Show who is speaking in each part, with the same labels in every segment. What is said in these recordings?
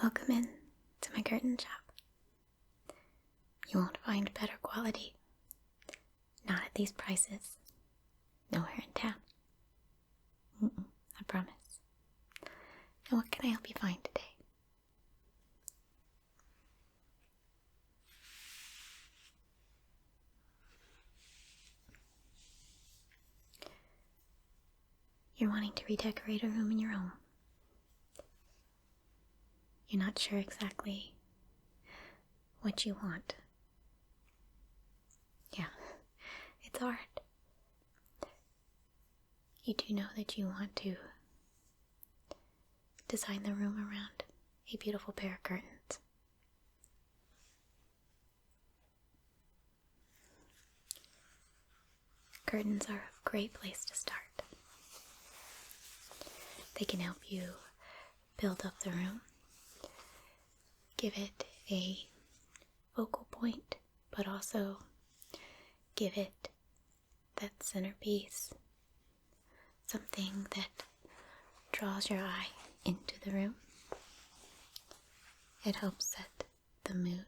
Speaker 1: Welcome in to my curtain shop. You won't find better quality. Not at these prices. Nowhere in town. I promise. And what can I help you find today? You're wanting to redecorate a room in your home. You're not sure exactly what you want. Yeah, it's hard. You do know that you want to design the room around a beautiful pair of curtains. Curtains are a great place to start. They can help you build up the room, give it a focal point, but also give it that centerpiece, something that draws your eye into the room. It helps set the mood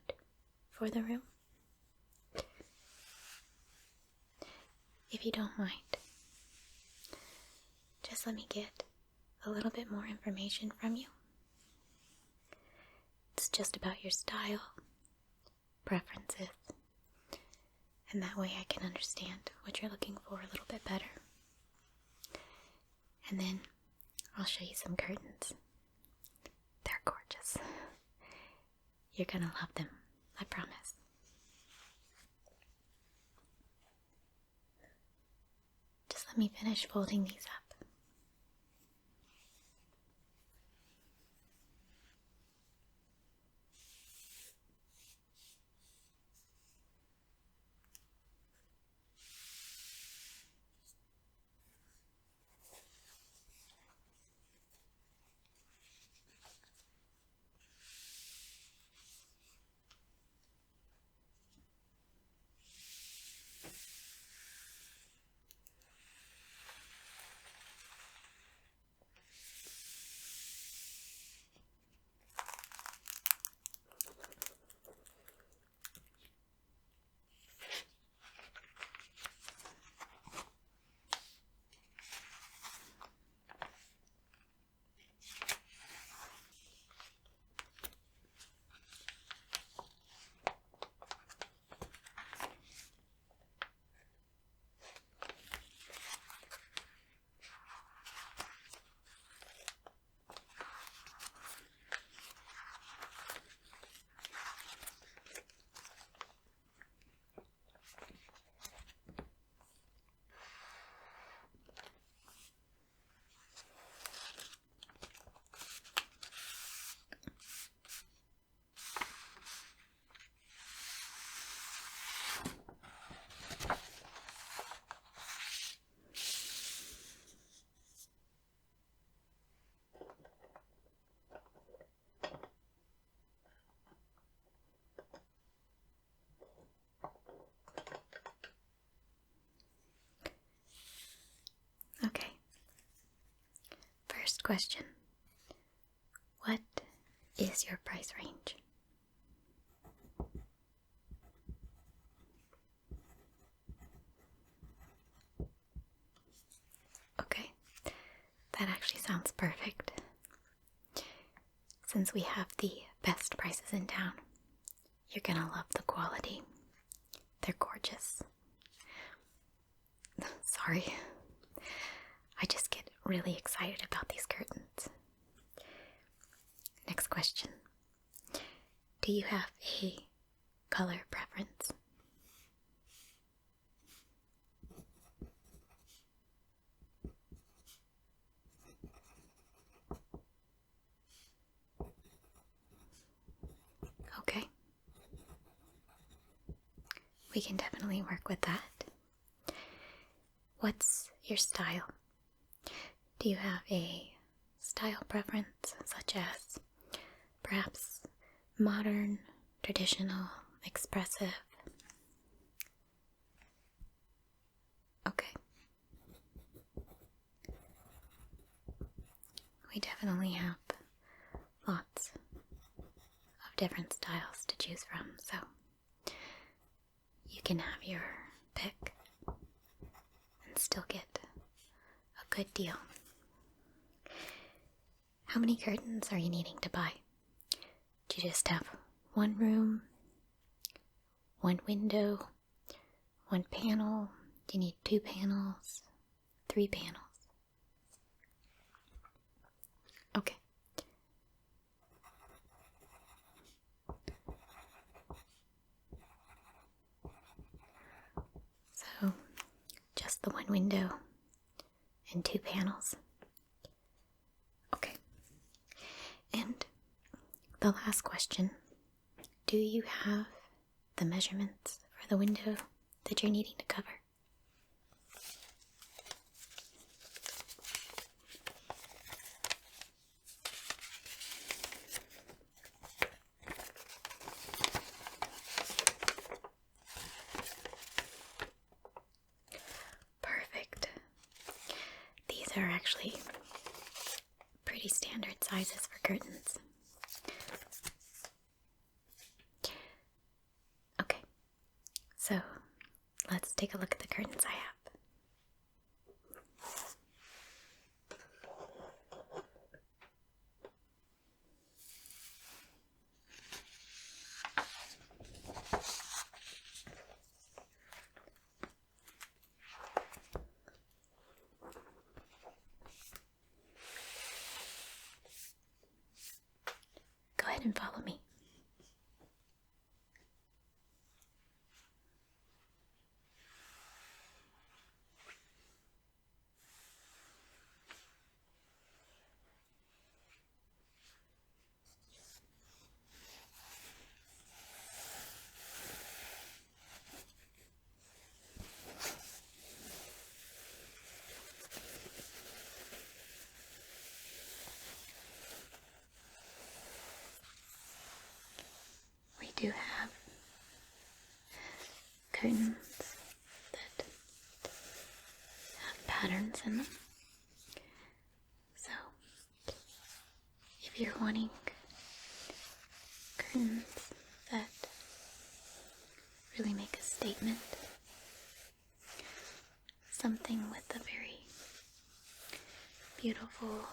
Speaker 1: for the room. If you don't mind, just let me get a little bit more information from you. It's just about your style, preferences, and that way I can understand what you're looking for a little bit better. And then I'll show you some curtains. They're gorgeous. You're gonna love them, I promise. Just let me finish folding these up. Okay. First question. What is your price range? Okay, that actually sounds perfect. Since we have the best prices in town, you're gonna love the quality. They're gorgeous. Sorry, I just get really excited about these curtains. Next question. Do you have a color preference? Okay. We can definitely work with that. What's your style? Do you have a style preference, such as perhaps modern, traditional, expressive? Okay. We definitely have lots of different styles to choose from, so you can have your pick and still get a good deal. How many curtains are you needing to buy? Do you just have one room, one window, one panel? Do you need 2 panels, 3 panels? Okay. So, just the one window and 2 panels. Okay. And the last question, do you have the measurements for the window that you're needing to cover? Perfect. These are actually pretty standard sizes for curtains. Okay, so let's take a look at the curtains I have. Go ahead and follow me. We do have curtains that have patterns in them. So, if you're wanting curtains that really make a statement, something with a very beautiful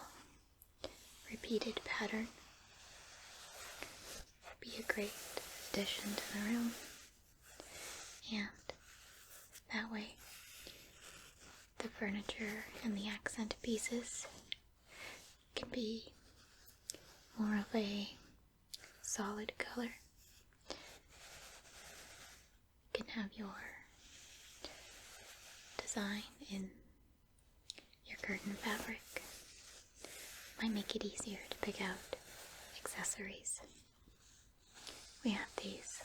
Speaker 1: repeated pattern would be a great addition to the room, and that way the furniture and the accent pieces can be more of a solid color. You can have your design in your curtain fabric. Might make it easier to pick out accessories. We have these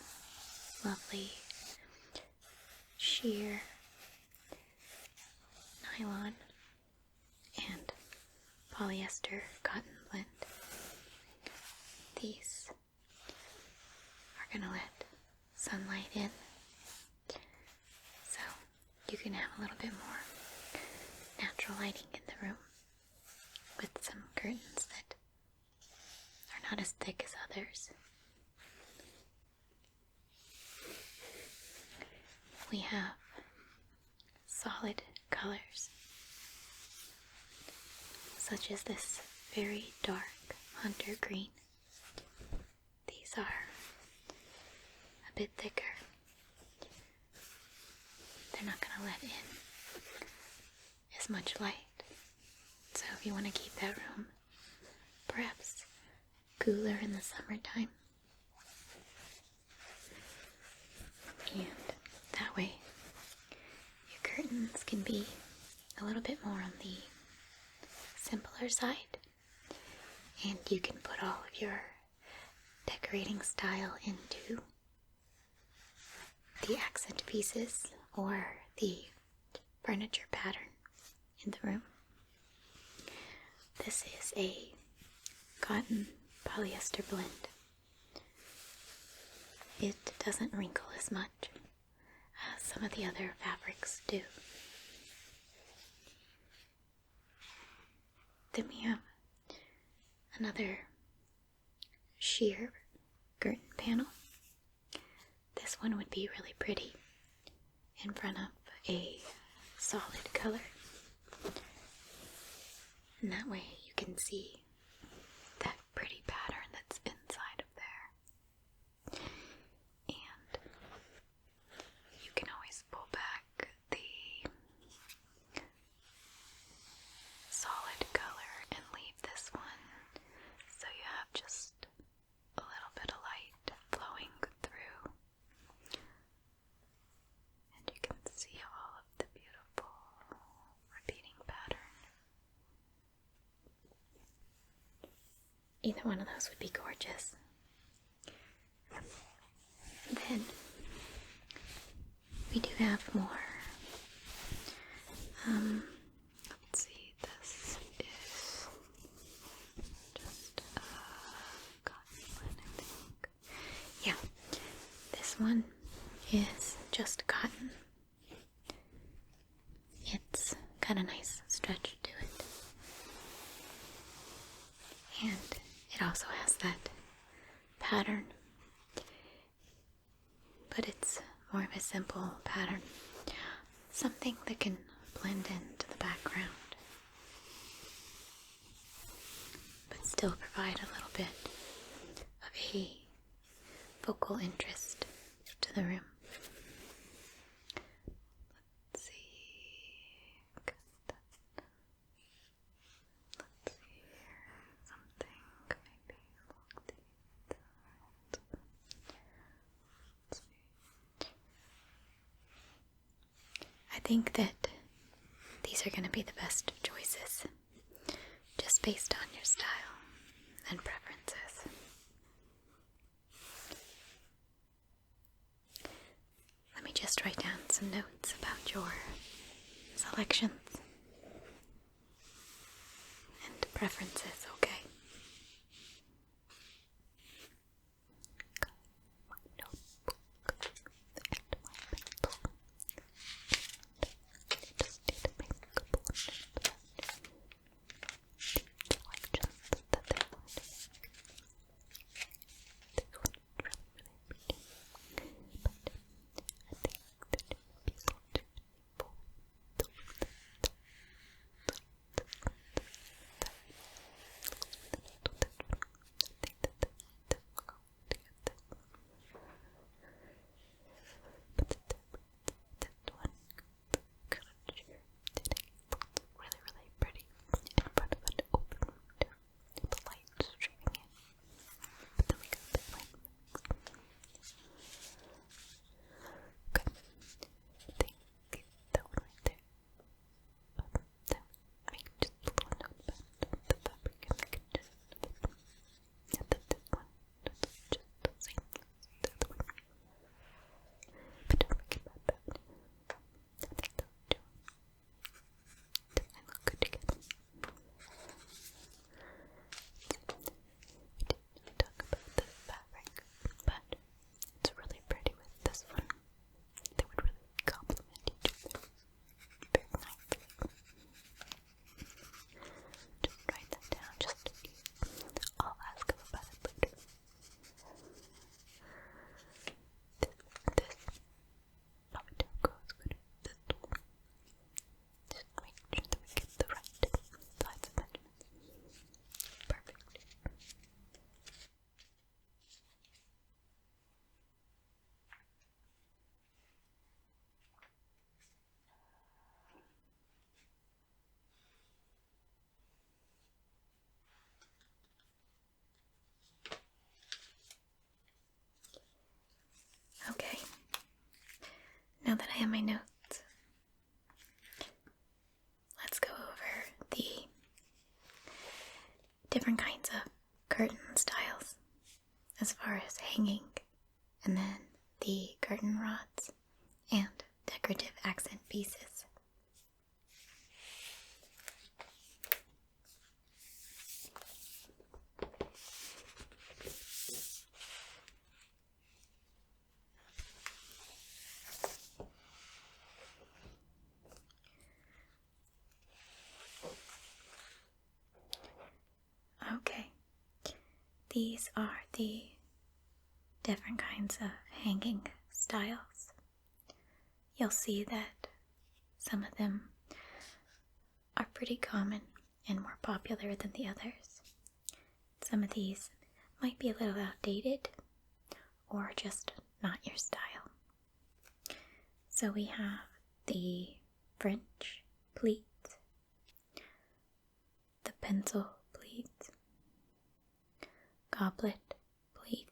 Speaker 1: lovely sheer nylon and polyester cotton blend. These are gonna let sunlight in, so you can have a little bit more natural lighting in the room with some curtains that are not as thick as others. We have solid colors such as this very dark hunter green. These are a bit thicker. They're not going to let in as much light. So if you want to keep that room perhaps cooler in the summertime, and that way your curtains can be a little bit more on the simpler side, and you can put all of your decorating style into the accent pieces or the furniture pattern in the room. This is a cotton polyester blend. It doesn't wrinkle as much as some of the other fabrics do. Then we have another sheer curtain panel. This one would be really pretty in front of a solid color. And that way you can see that pretty pattern that's inside of there. And you can always pull back the solid color and leave this one so you have just a little bit of light flowing through. And you can see all of the beautiful repeating pattern. Either one of those would be gorgeous. Then we do have more. Let's see, this is just a cotton blend, I think. Yeah, this one is just cotton. It's got a nice stretch to it. And it also has that pattern, but it's more of a simple pattern. Something that can blend into the background, but still provide a little bit of a focal interest to the room. Let's see. Let's see here. Something maybe along the let's see. I think that these are going to be the best choices, just based on your style and preferences. Let me just write down some notes about your selections and preferences, okay? I have my notes. Let's go over the different kinds of curtain styles as far as hanging, and then the curtain rods and decorative accent pieces. Okay, these are the different kinds of hanging styles. You'll see that some of them are pretty common and more popular than the others. Some of these might be a little outdated or just not your style. So we have the French pleat, the pencil pleat, goblet pleat,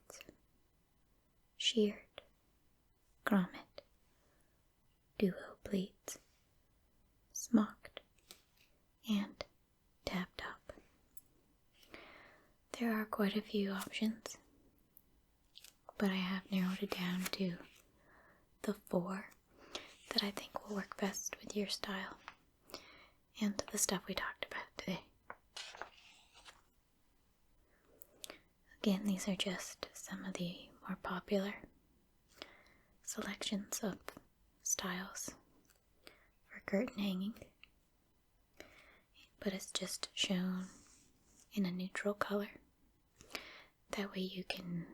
Speaker 1: sheared, grommet, duo pleat, smocked, and tapped up. There are quite a few options, but I have narrowed it down to the 4 that I think will work best with your style and the stuff we talked about today. Again, these are just some of the more popular selections of styles for curtain hanging, but it's just shown in a neutral color. That way you can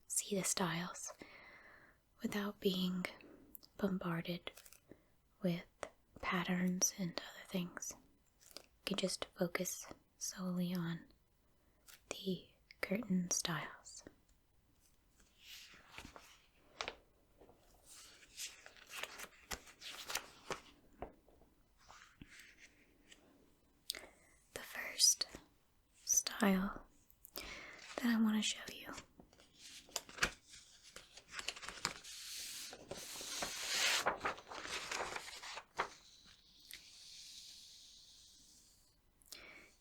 Speaker 1: see the styles without being bombarded with patterns and other things. You can just focus solely on the curtain styles. The first style that I want to show you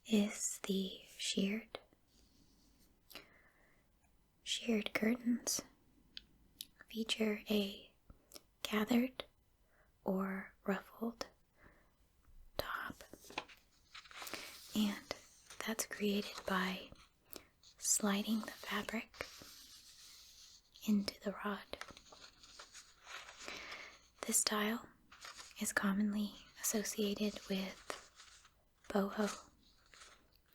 Speaker 1: is the sheared. Sheared curtains feature a gathered or ruffled top, and that's created by sliding the fabric into the rod. This style is commonly associated with boho,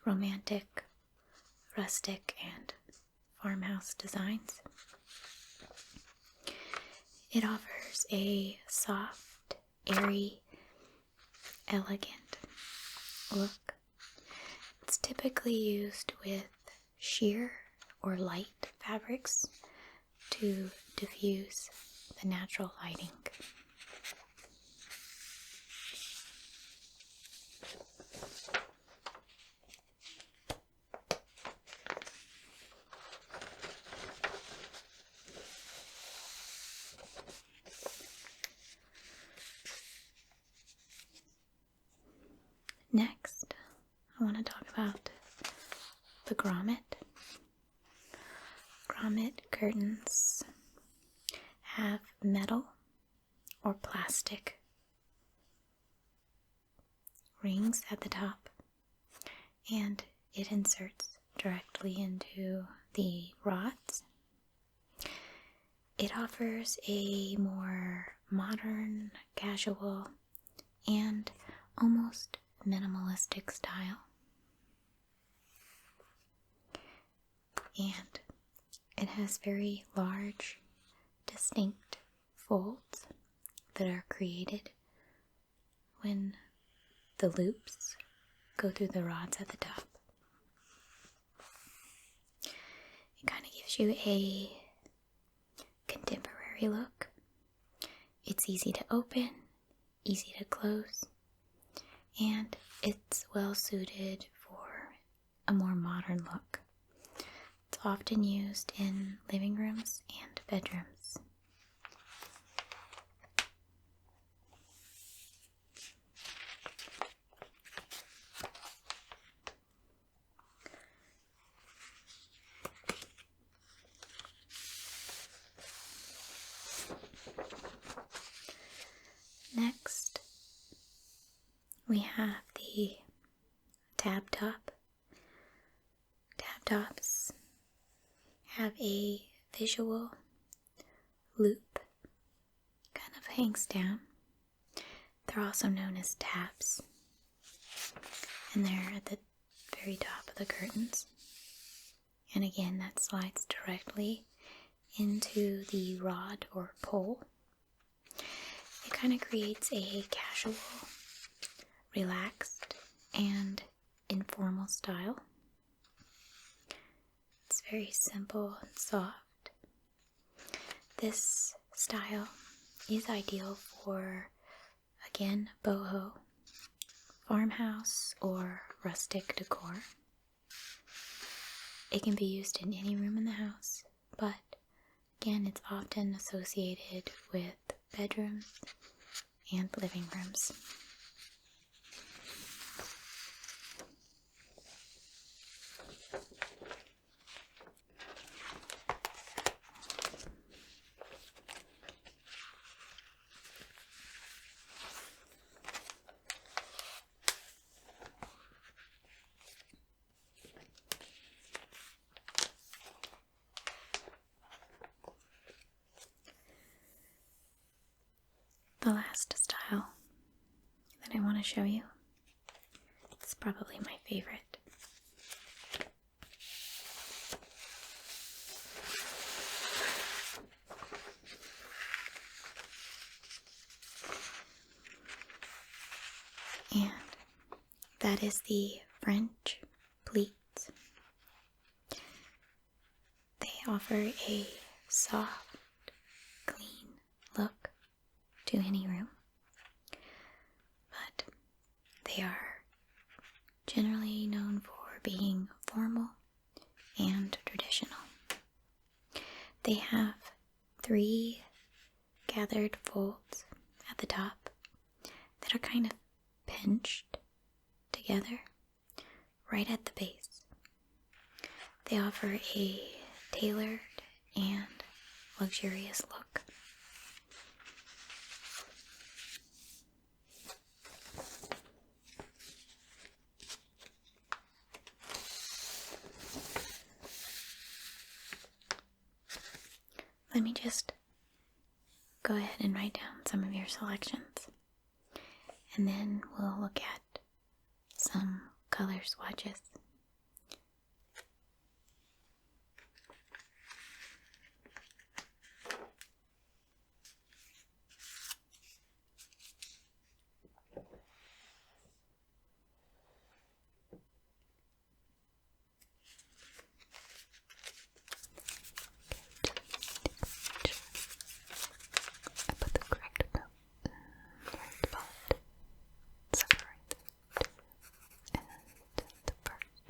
Speaker 1: romantic, rustic, and farmhouse designs. It offers a soft, airy, elegant look. It's typically used with sheer or light fabrics to diffuse the natural lighting. Next, I want to talk about the grommet. Grommet curtains have metal or plastic rings at the top, and it inserts directly into the rods. It offers a more modern, casual, and almost minimalistic style, and it has very large, distinct folds that are created when the loops go through the rods at the top. It kind of gives you a contemporary look. It's easy to open, easy to close, and it's well suited for a more modern look. It's often used in living rooms and bedrooms. we have the tab top. Tab tops have a visual loop, kind of hangs down. They're also known as tabs, and they're at the very top of the curtains. And again, that slides directly into the rod or pole. It kind of creates a casual, relaxed, and informal style. It's very simple and soft. This style is ideal for, again, boho, farmhouse, or rustic decor. It can be used in any room in the house, but again, it's often associated with bedrooms and living rooms. The last style that I want to show you is probably my favorite. And that is the French pleats. They offer a soft, clean look to any room, but they are generally known for being formal and traditional. They have 3 gathered folds at the top that are kind of pinched together right at the base. They offer a tailored and luxurious look. Let me just go ahead and write down some of your selections, and then we'll look at some color swatches.
Speaker 2: I put the correct note right spot. Separate it. And the first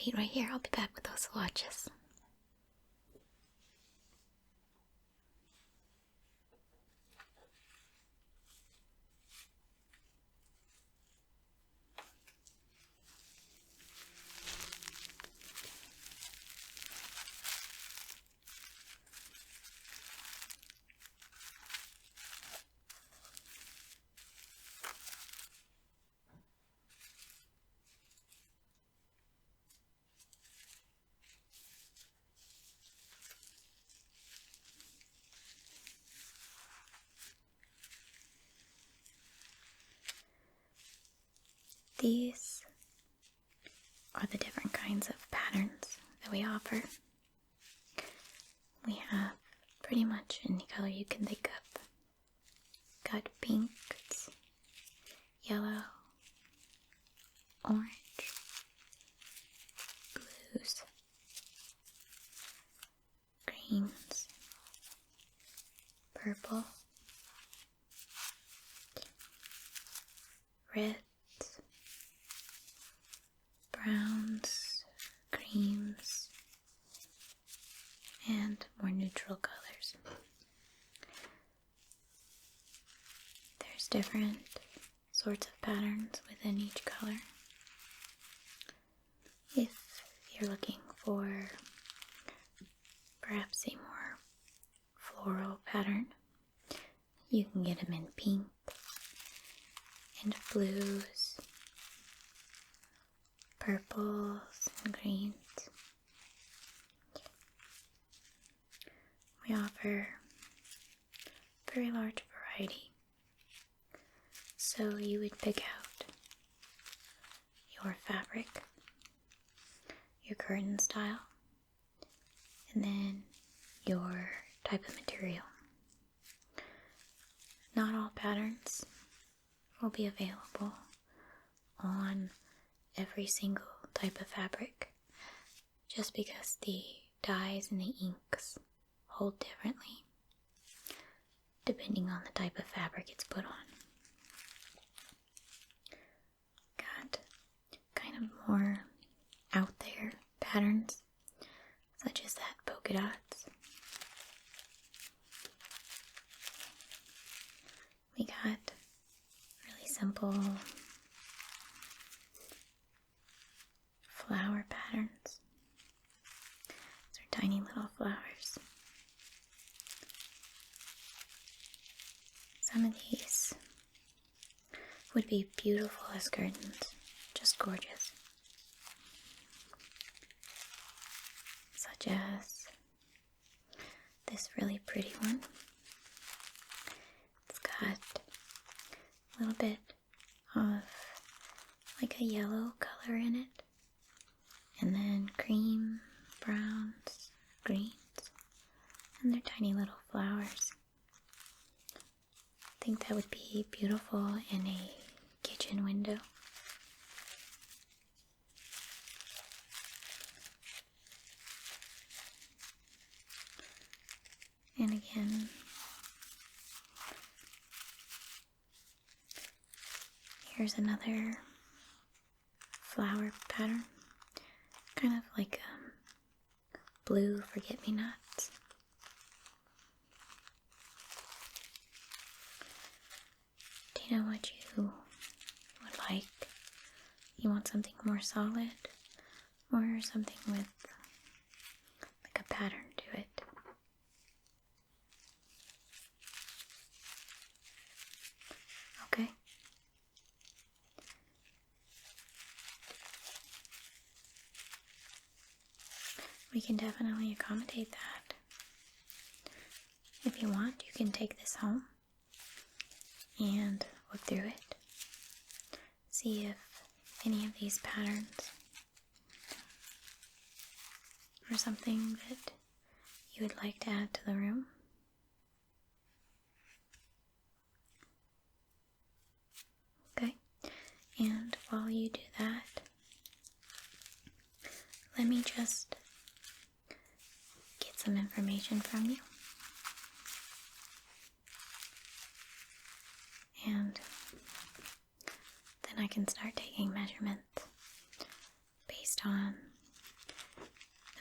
Speaker 1: Wait right here, I'll be back with those swatches. These are the different kinds of patterns that we offer. We have pretty much any color you can think of. Got pinks, yellow, orange, blues, greens, purple, reds, browns, creams, and more neutral colors. There's different sorts of patterns within each color. If you're looking for perhaps a more floral pattern, you can get them in pink and blues, purples and greens. We offer a very large variety, so you would pick out your fabric, your curtain style, and then your type of material. Not all patterns will be available on every single type of fabric, just because the dyes and the inks hold differently depending on the type of fabric it's put on. Got kind of more out there patterns, such as that polka dots. We got really simple flower patterns. These are tiny little flowers. Some of these would be beautiful as curtains, just gorgeous. Such as this really pretty one. It's got a little bit of like a yellow color in it, and then cream, browns, greens, and they're tiny little flowers. I think that would be beautiful in a kitchen window. And again, here's another flower pattern, kind of like blue forget-me-nots. Do you know what you would like? You want something more solid, or something with like a pattern to it? Okay. We can definitely accommodate that. If you want, you can take this home and look through it. See if any of these patterns are something that you would like to add to the room. Okay, and while you do that, let me just get some information from you. And then I can start taking measurements based on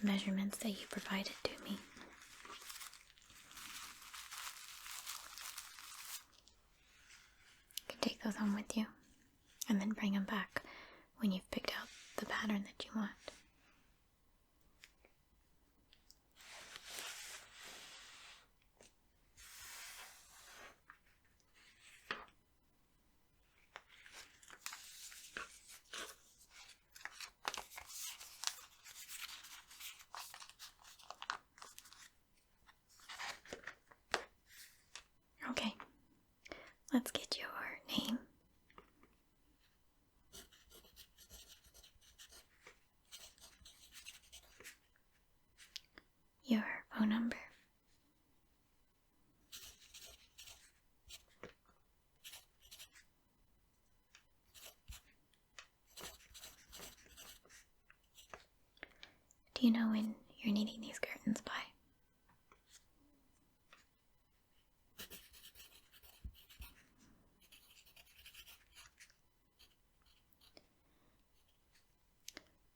Speaker 1: the measurements that you provided to me. You can take those home with you and then bring them back when you've picked out the pattern that you want. Okay, let's get your name, your phone number, do you know when you're needing these curtains by?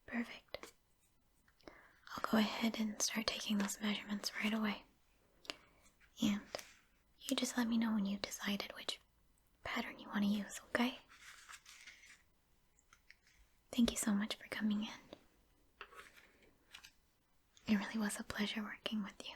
Speaker 1: Perfect. I'll go ahead and start taking those measurements right away. And you just let me know when you've decided which pattern you want to use, okay? Thank you so much for coming in. It really was a pleasure working with you.